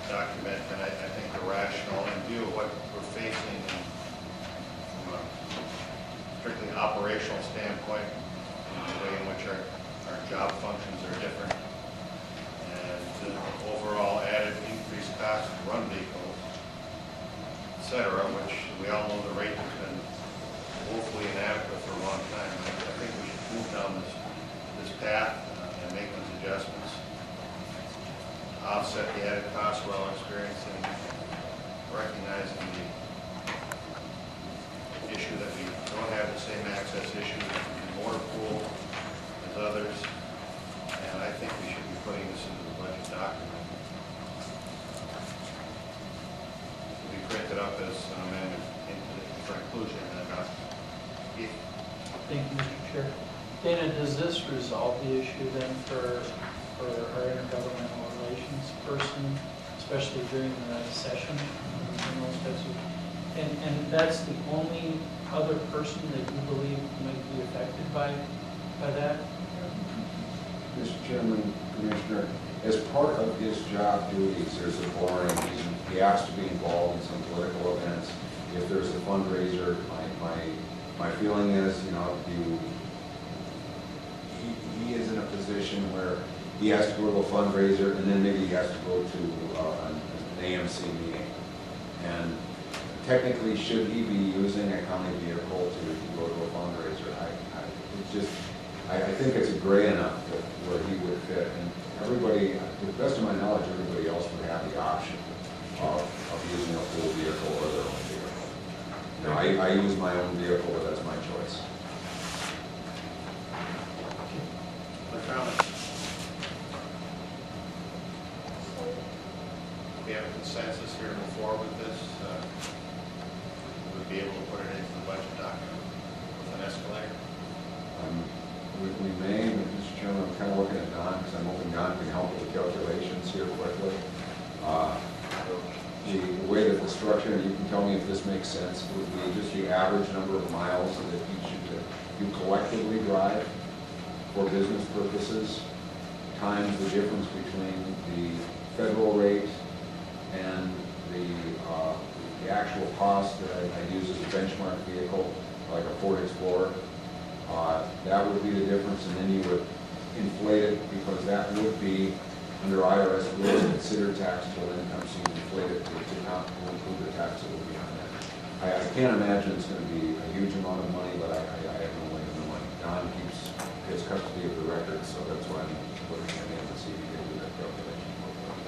document, and I think the rationale in view of what we're facing from a strictly operational standpoint, the way in which our job functions are different, and overall added increased cost to run vehicles, et cetera, which we all know the rate has been woefully inadequate for a long time. I think we should move down this path and make those adjustments, offset the added costs we're all experiencing, recognizing the issue that we don't have the same access issues in the motor pool as others, and I think we should be putting this into the budget document to be printed up as an amendment for inclusion in that document. Thank you, Mr. Chair. Dana, does this resolve the issue then for our intergovernmental relations person, especially during the session and those types of, and that's the only other person that you believe might be affected by that? Mr. Chairman, Commissioner, as part of his job duties, there's a boring. He has to be involved in some political events. If there's a fundraiser, my feeling is, you know, he is in a position where he has to go to a fundraiser, and then maybe he has to go to an AMC meeting. And technically, should he be using a county vehicle to go to a fundraiser? I think it's gray enough where he would fit. And everybody, to the best of my knowledge, everybody else would have the option of using a pool vehicle or their own vehicle. You know, I use my own vehicle, but that's my choice. Other comments? We have a consensus here to move forward with this. We'll be able to put it into the budget document with an escalator. We may, Mr. Chairman, I'm kind of looking at Don, because I'm hoping Don can help with the calculations here quickly. The way that the structure, and you can tell me if this makes sense, would be just the average number of miles that you collectively drive for business purposes, times the difference between the federal rate and the actual cost that I use as a benchmark vehicle, like a Ford Explorer. That would be the difference, and then you would inflate it, because that would be, under IRS rules, considered taxable income, so you inflate it to not include the tax that would be on that. I can't imagine it's going to be a huge amount of money, but I have no way of knowing. Don keeps his custody of the record, so that's why I'm looking at him to see if he can do that calculation.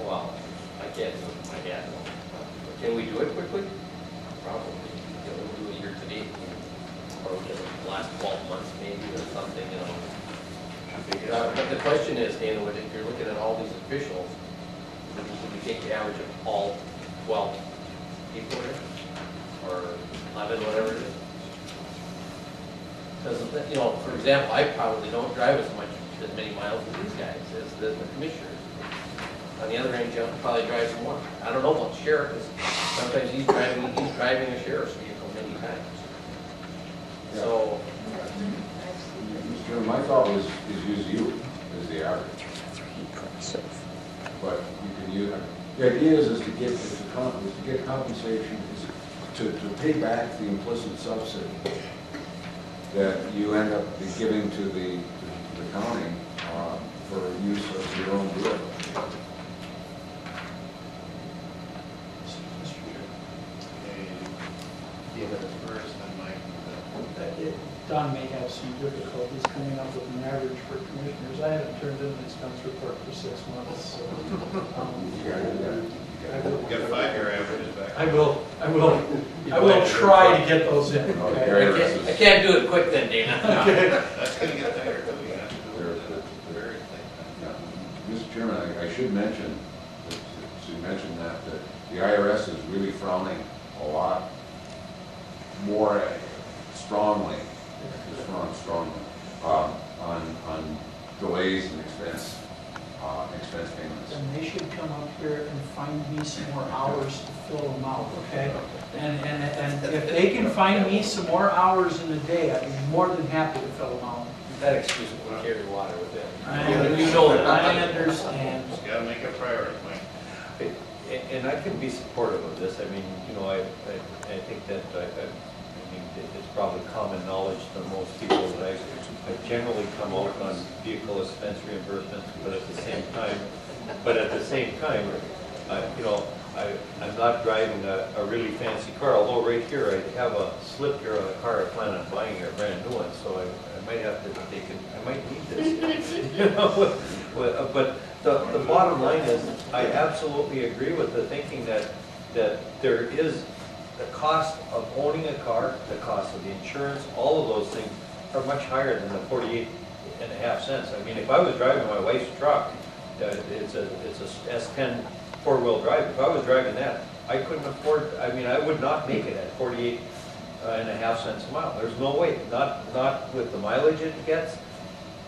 Well, I can't do it. I can't. Can we do it quickly? Probably. We'll do it year to date, or the last 12 months maybe, or something, you know. But the question is, Dana, if you're looking at all these officials, would we take the average of all 12 people here? Or 11, whatever it is? Because, you know, for example, I probably don't drive as many miles as these guys, as the commissioners. On the other hand, John probably drives more. I don't know about the sheriff, because sometimes he's driving a sheriff's vehicle many times. Yeah. So, Mr. Chairman, my thought was use you as the average. But you can use, the idea is to get compensation, to pay back the implicit subsidy that you end up giving to the county for use of your own vehicle. Give it first, then Mike. Don may have some difficulties coming up with an average for commissioners. I haven't turned in an expense report for 6 months, so Get a 5-year averages back. I will try to get those in. Okay? I can't do it quick then, Dana. Okay. That's going to get there, too. You have to do it very thing. Mr. Chairman, I should mention, that the IRS is really frowning a lot more strongly on delays and expense payments. And they should come up here and find me some more hours to fill them out, okay? And if they can find me some more hours in the day, I'd be more than happy to fill them out. That excuse will carry water with it. You know that. I understand. Just got to make a priority, Mike. And I can be supportive of this. I mean, you know, I think that, I mean, it's probably common knowledge to most people that I generally come out on vehicle expense reimbursements, but at the same time, you know, I'm not driving a really fancy car, although right here, I have a slip here on a car I plan on buying, a brand new one, so I might have to take it, I might need this. You know, but the bottom line is, I absolutely agree with the thinking that there is the cost of owning a car, the cost of the insurance, all of those things are much higher than the 48.5 cents. I mean, if I was driving my wife's truck, it's a S10 four-wheel drive. If I was driving that, I couldn't afford, I mean, I would not make it at 48.5 cents a mile. There's no way, not with the mileage it gets,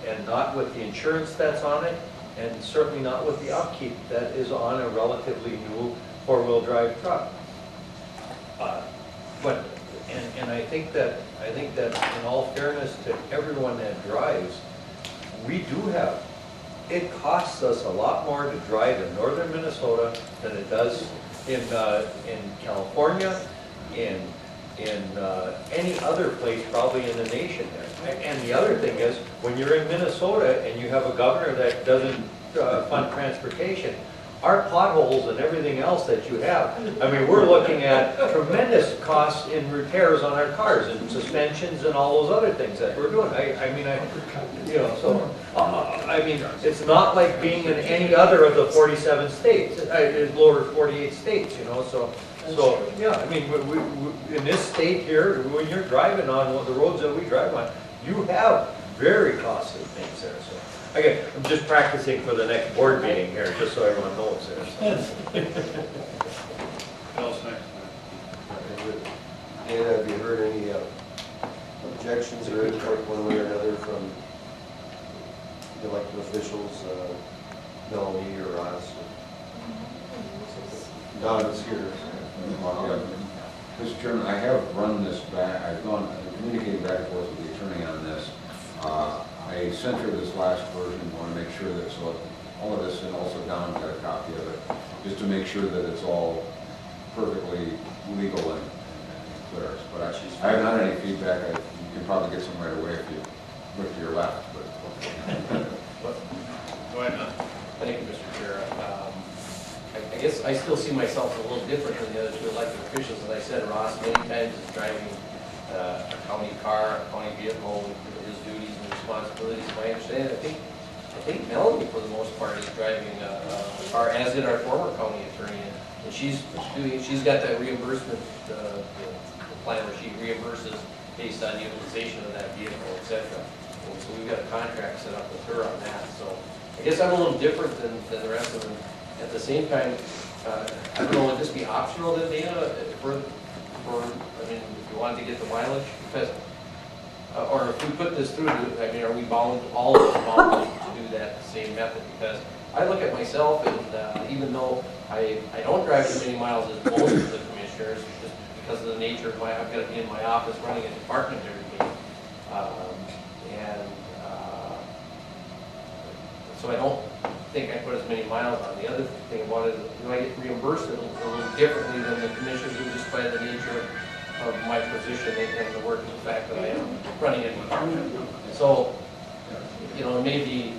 and not with the insurance that's on it, and certainly not with the upkeep that is on a relatively new four-wheel drive truck. But I think that in all fairness to everyone that drives, we do have, it costs us a lot more to drive in northern Minnesota than it does in California, in any other place probably in the nation there. And the other thing is, when you're in Minnesota and you have a governor that doesn't fund transportation, our potholes and everything else that you have, I mean, we're looking at tremendous costs in repairs on our cars and suspensions and all those other things that we're doing. I mean, you know, so, I mean, it's not like being in any other of the 47 states, lower 48 states, you know, so, yeah, I mean, we, in this state here, when you're driving on the roads that we drive on, you have very costly things there, so. Okay, I'm just practicing for the next board meeting here, just so everyone knows there. Bill's next. Dan, have you heard any objections or input one way or another from elected officials, Melanie or us? Don is here. Mr. Chairman, I have run this back, I've communicated back and forth with the attorney on this. I sent her this last version, want to make sure that, so all of this, and also Don's got a copy of it, just to make sure that it's all perfectly legal and clear. But I haven't had any feedback. You can probably get some right away if you look to your left. But Go ahead, Don. Thank you, Mr. Chair. I guess I still see myself a little different than the other two elected officials. As I said, Ross many times is driving a county car, a county vehicle, with his duties and responsibilities. My understanding, I think Melanie, for the most part, is driving a car, as did our former county attorney, and she's got that reimbursement plan where she reimburses based on utilization of that vehicle, etc. And so we've got a contract set up with her on that. So I guess I'm a little different than the rest of them. At the same time, I don't know, would this be optional then, Dana, for I mean, if you wanted to get the mileage? Because, or if we put this through, I mean, are we bound, all of us bound to do that same method? Because I look at myself, and even though I don't drive as many miles as most of the commissioners, just because of the nature of I've got to be in my office running a department every day. So I don't think I put as many miles on. The other thing about it is, do I get reimbursed a little differently than the commissioners do, just by the nature of my position and the work and the fact that I am running a department. So, you know, maybe,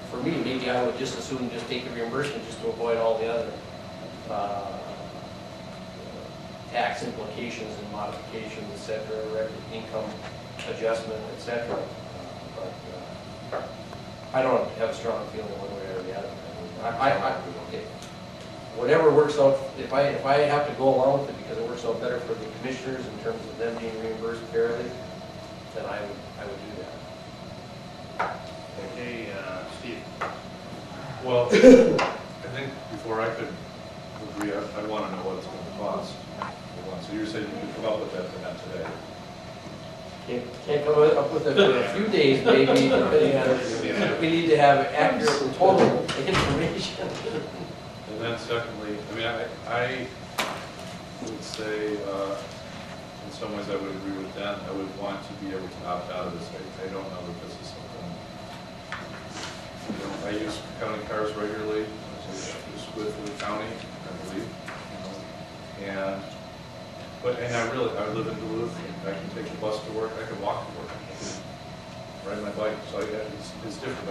for me, maybe I would just as soon just take the reimbursement just to avoid all the other tax implications and modifications, et cetera, income adjustment, et cetera. But I don't have a strong feeling one way or the other. Okay. Whatever works out, if I have to go along with it because it works out better for the commissioners in terms of them being reimbursed fairly, then I would do that. Okay, Steve. Well, I think before I could agree, I want to know what it's going to cost. So you're saying you can come up with that for that today? Can't come up with it for a few days, maybe, depending on if we need to have accurate and total information. And then secondly, I mean, I would say, in some ways I would agree with Dan. I would want to be able to opt out of this. I don't know that this is something, you know, I use county cars regularly. It's good for the county. I believe And I live in Duluth, and I can take the bus to work, I can walk to work, I can ride my bike, so it's different.